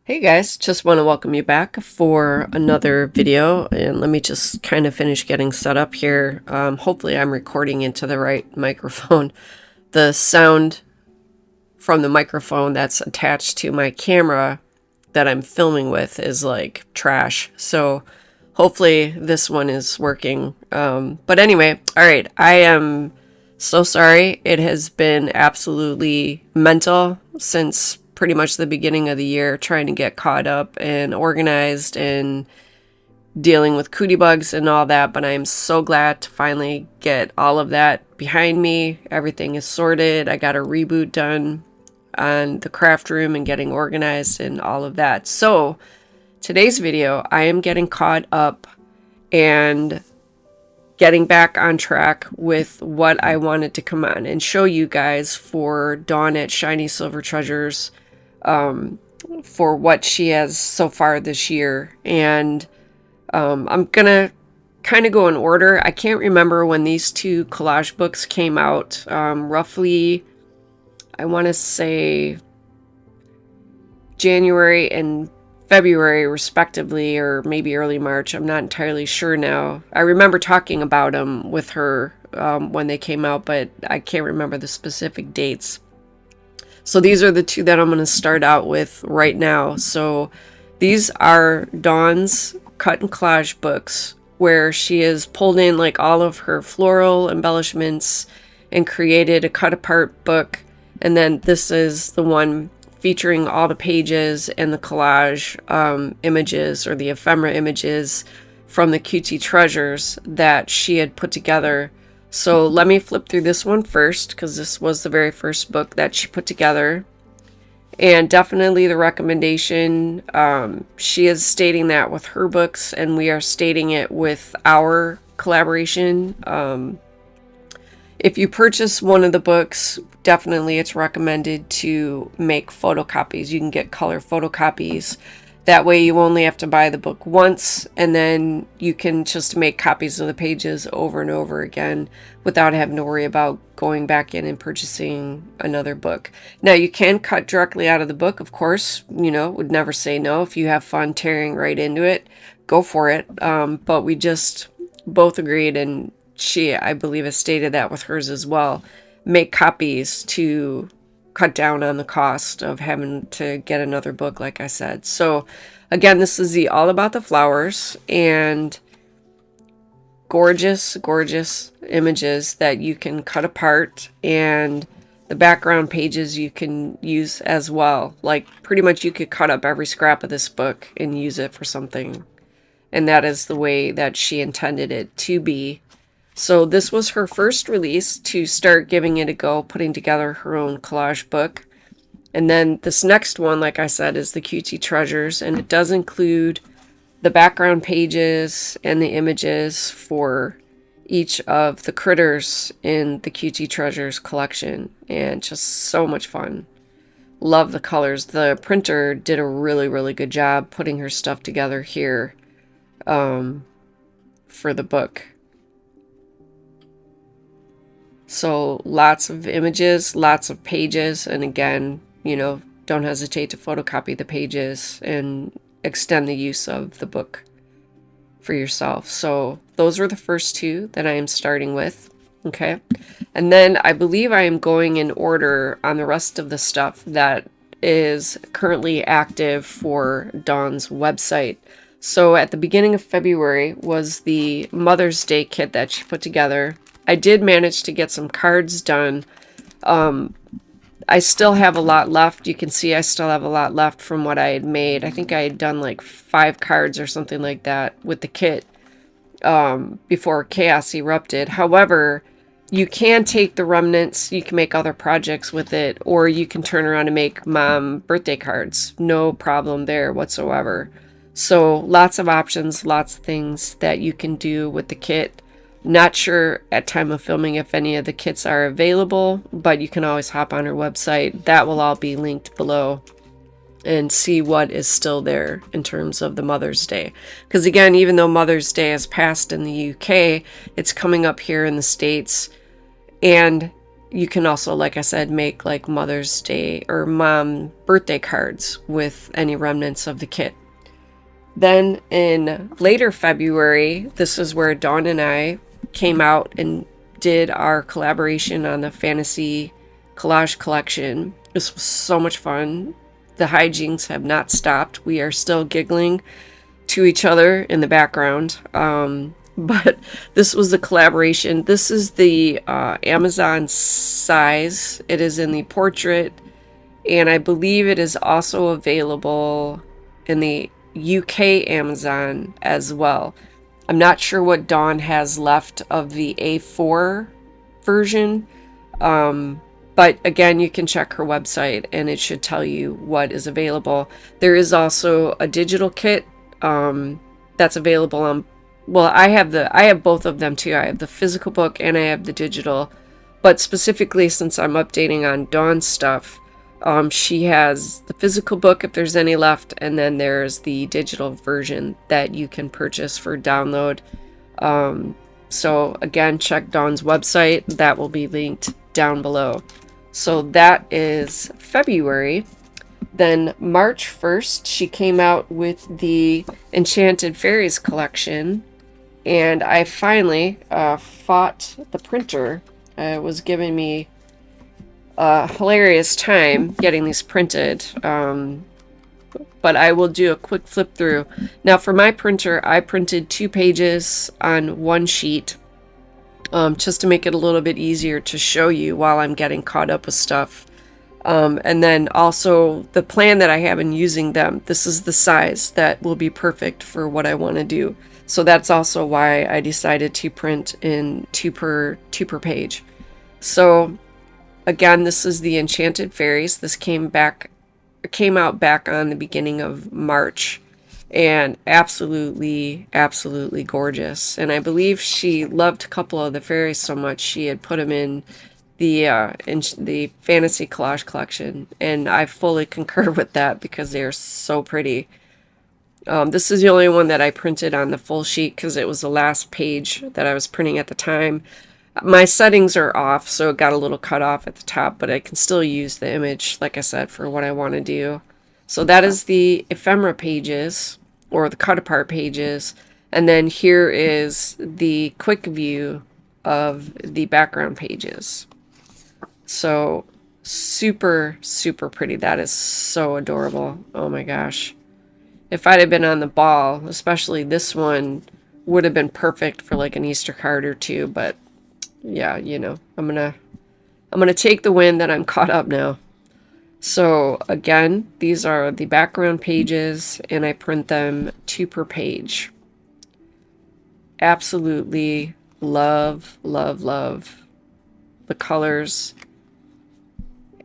Hey guys, just want to welcome you back for another video, and let me just kind of finish getting set up here. Hopefully I'm recording into the right microphone. The sound from the microphone that's attached to my camera that I'm filming with is like trash, so hopefully this one is working. But anyway, alright, I am so sorry. It has been absolutely mental since pretty much the beginning of the year, trying to get caught up and organized and dealing with cootie bugs and all that, but I'm so glad to finally get all of that behind me. Everything is sorted. I got a reboot done on the craft room and getting organized and all of that. So today's video, I am getting caught up and getting back on track with what I wanted to come on and show you guys for Dawn at Shiny Silver Treasures, for what she has so far this year. And I'm gonna kind of go in order. I can't remember when these two collage books came out. Roughly, I want to say January and February respectively, or maybe early March. I'm not entirely sure now. I remember talking about them with her when they came out, but I can't remember the specific dates. So these are the two that I'm going to start out with right now. So these are Dawn's cut and collage books, where she has pulled in like all of her floral embellishments and created a cut apart book. And then this is the one featuring all the pages and the collage images, or the ephemera images from the QT Treasures that she had put together. So let me flip through this one first, because this was the very first book that she put together. And definitely the recommendation, she is stating that with her books, and we are stating it with our collaboration. If you purchase one of the books, definitely it's recommended to make photocopies. You can get color photocopies. That way you only have to buy the book once, and then you can just make copies of the pages over and over again without having to worry about going back in and purchasing another book. Now, you can cut directly out of the book, of course. You know, would never say no. If you have fun tearing right into it, go for it. But we just both agreed, and she, I believe, has stated that with hers as well, make copies to cut down on the cost of having to get another book, like I said. So again, this is the All About the Flowers, and gorgeous images that you can cut apart, and the background pages you can use as well. Like, pretty much you could cut up every scrap of this book and use it for something, and that is the way that she intended it to be. So this was her first release to start giving it a go, putting together her own collage book. And then this next one, like I said, is the QT Treasures, and it does include the background pages and the images for each of the critters in the QT Treasures collection, and just so much fun. Love the colors. The printer did a really good job putting her stuff together here for the book. So lots of images, lots of pages, and again, you know, don't hesitate to photocopy the pages and extend the use of the book for yourself. So those are the first two that I am starting with. Okay. And then I believe I am going in order on the rest of the stuff that is currently active for Dawn's website. So at the beginning of February was the Mother's Day kit that she put together. I did manage to get some cards done. I still have a lot left. You can see I still have a lot left from what I had made. I think I had done like 5 cards or something like that with the kit before chaos erupted. However, you can take the remnants, you can make other projects with it, or you can turn around and make mom birthday cards. No problem there whatsoever. So lots of options, lots of things that you can do with the kit. Not sure at time of filming if any of the kits are available, but you can always hop on her website. That will all be linked below, and see what is still there in terms of the Mother's Day. Because again, even though Mother's Day has passed in the UK, it's coming up here in the States. And you can also, like I said, make like Mother's Day or mom birthday cards with any remnants of the kit. Then in later February, this is where Dawn and I came out and did our collaboration on the Fantasy Collage Collection. This was so much fun. The hijinks have not stopped. We are still giggling to each other in the background. But this was the collaboration. This is the Amazon size. It is in the portrait, and I believe it is also available in the UK Amazon as well. I'm not sure what Dawn has left of the A4 version, but again, you can check her website and it should tell you what is available. There is also a digital kit that's available on, well, I have both of them too. I have the physical book and I have the digital, but specifically since I'm updating on Dawn's stuff, she has the physical book if there's any left, and then there's the digital version that you can purchase for download. So again, check Dawn's website. That will be linked down below. So that is February. Then March 1st, she came out with the Enchanted Fairies collection, and I finally fought the printer. It was giving me hilarious time getting these printed, but I will do a quick flip through. Now for my printer, I printed 2 pages on 1 sheet, just to make it a little bit easier to show you while I'm getting caught up with stuff. And then also the plan that I have in using them, this is the size that will be perfect for what I want to do. So that's also why I decided to print in 2 per page. So again, this is the Enchanted Fairies. This came out back on the beginning of March, and absolutely gorgeous. And I believe she loved a couple of the fairies so much she had put them in the Fantasy Collage Collection, and I fully concur with that because they are so pretty. This is the only one that I printed on the full sheet because it was the last page that I was printing at the time. My settings are off, so it got a little cut off at the top, but I can still use the image, like I said, for what I want to do. So that is the ephemera pages, or the cut apart pages, and then here is the quick view of the background pages. So super pretty. That is so adorable. Oh my gosh. If I'd have been on the ball, especially this one would have been perfect for like an Easter card or two, but yeah, you know, I'm gonna take the win that I'm caught up now. So again, these are the background pages, and I print them 2 per page. Absolutely love the colors,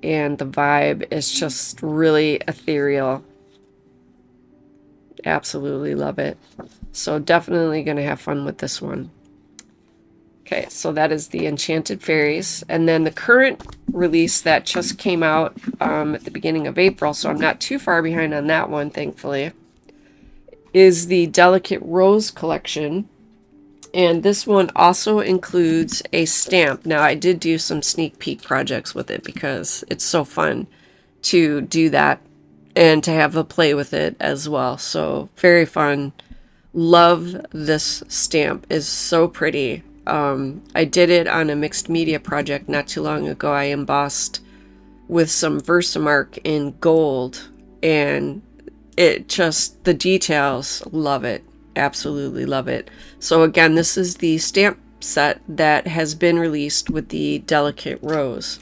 and the vibe is just really ethereal. Absolutely love it. So definitely gonna have fun with this one. Okay, so that is the Enchanted Fairies. And then the current release that just came out at the beginning of April, so I'm not too far behind on that one, thankfully, is the Delicate Rose collection. And this one also includes a stamp. Now, I did do some sneak peek projects with it because it's so fun to do that and to have a play with it as well. So very fun. Love this stamp. Is so pretty. I did it on a mixed media project not too long ago. I embossed with some Versamark in gold, and it just, the details, love it. Absolutely love it. So again, this is the stamp set that has been released with the Delicate Rose.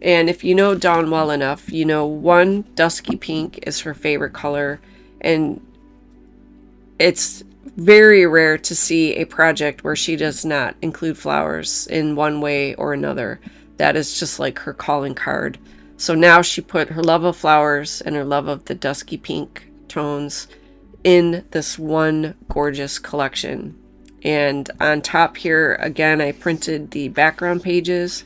And if you know Dawn well enough, you know one, dusky pink is her favorite color, and it's very rare to see a project where she does not include flowers in one way or another. That is just like her calling card. So now she put her love of flowers and her love of the dusky pink tones in this one gorgeous collection. And on top here, again, I printed the background pages,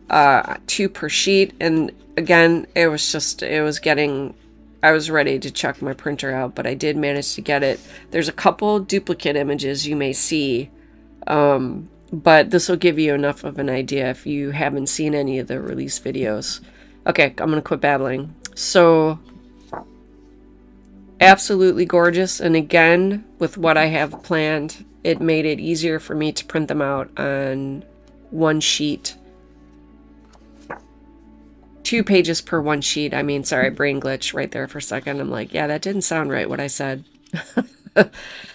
2 per sheet. And again, it was getting, I was ready to chuck my printer out, but I did manage to get it. There's a couple duplicate images you may see, but this will give you enough of an idea if you haven't seen any of the release videos. Okay, I'm gonna quit babbling. So, absolutely gorgeous, and again, with what I have planned, it made it easier for me to print them out on one sheet. 2 pages per one sheet. I mean, sorry, brain glitch right there for a second. I'm like, yeah, that didn't sound right what I said.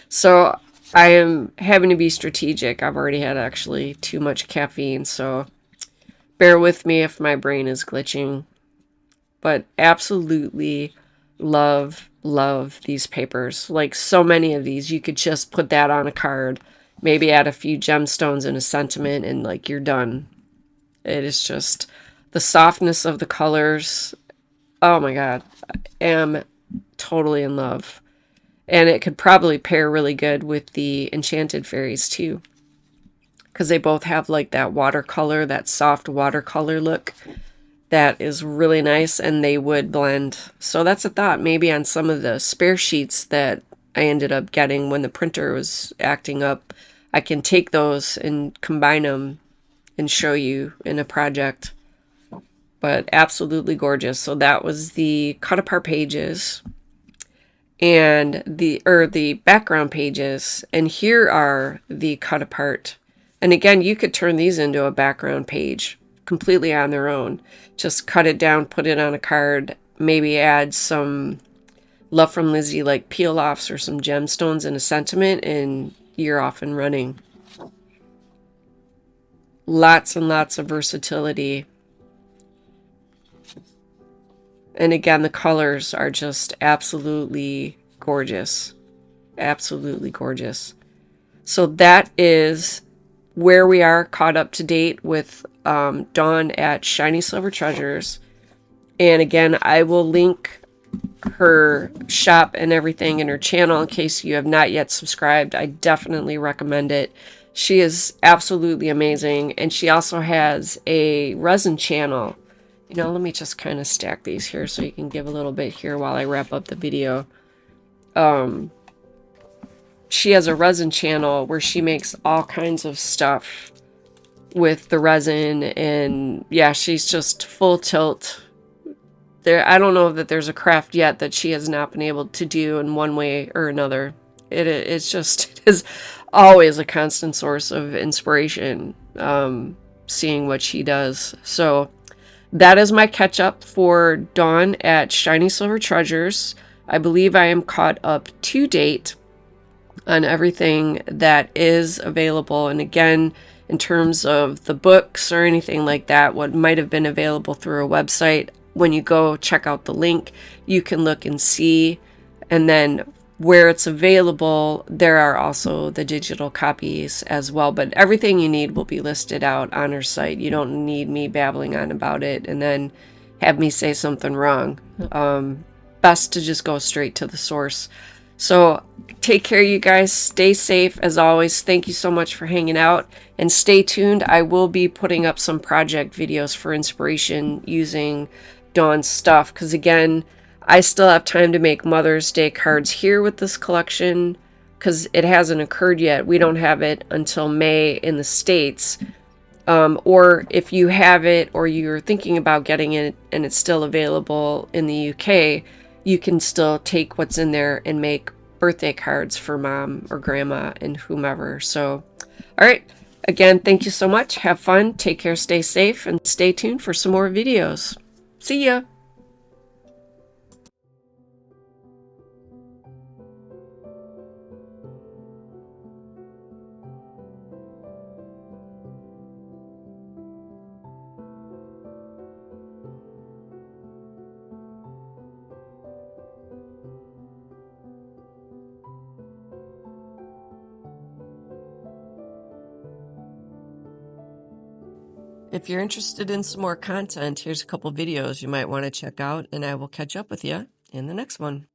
So I am having to be strategic. I've already had actually too much caffeine, so bear with me if my brain is glitching. But absolutely love these papers. Like, so many of these, you could just put that on a card, maybe add a few gemstones and a sentiment, and like, you're done. It is just the softness of the colors. Oh my god, I am totally in love. And it could probably pair really good with the Enchanted Fairies too, because they both have like that watercolor, that soft watercolor look that is really nice, and they would blend. So that's a thought, maybe on some of the spare sheets that I ended up getting when the printer was acting up, I can take those and combine them and show you in a project. But absolutely gorgeous. So that was the cut apart pages and the background pages, and here are the cut apart. And again, you could turn these into a background page completely on their own. Just cut it down, put it on a card, maybe add some Love from Lizzie like peel offs or some gemstones and a sentiment, and you're off and running. Lots and lots of versatility. And again, the colors are just absolutely gorgeous. Absolutely gorgeous. So that is where we are caught up to date with Dawn at Shiny Silver Treasures. And again, I will link her shop and everything in her channel in case you have not yet subscribed. I definitely recommend it. She is absolutely amazing. And she also has a resin channel. You know, let me just kind of stack these here so you can give a little bit here while I wrap up the video. She has a resin channel where she makes all kinds of stuff with the resin, and yeah, she's just full tilt. I don't know that there's a craft yet that she has not been able to do in one way or another. It's just, it is always a constant source of inspiration, seeing what she does. So that is my catch up for Dawn at Shiny Silver Treasures. I believe I am caught up to date on everything that is available. And again, in terms of the books or anything like that, what might have been available through a website, when you go check out the link, you can look and see. And then where it's available, there are also the digital copies as well. But everything you need will be listed out on her site. You don't need me babbling on about it and then have me say something wrong. Best to just go straight to the source. So take care, you guys. Stay safe as always. Thank you so much for hanging out, and stay tuned. I will be putting up some project videos for inspiration using Dawn's stuff, because again, I still have time to make Mother's Day cards here with this collection because it hasn't occurred yet. We don't have it until May in the States. Or if you have it or you're thinking about getting it and it's still available in the UK, you can still take what's in there and make birthday cards for mom or grandma and whomever. So, all right. Again, thank you so much. Have fun. Take care. Stay safe. And stay tuned for some more videos. See ya. If you're interested in some more content, here's a couple videos you might want to check out, and I will catch up with you in the next one.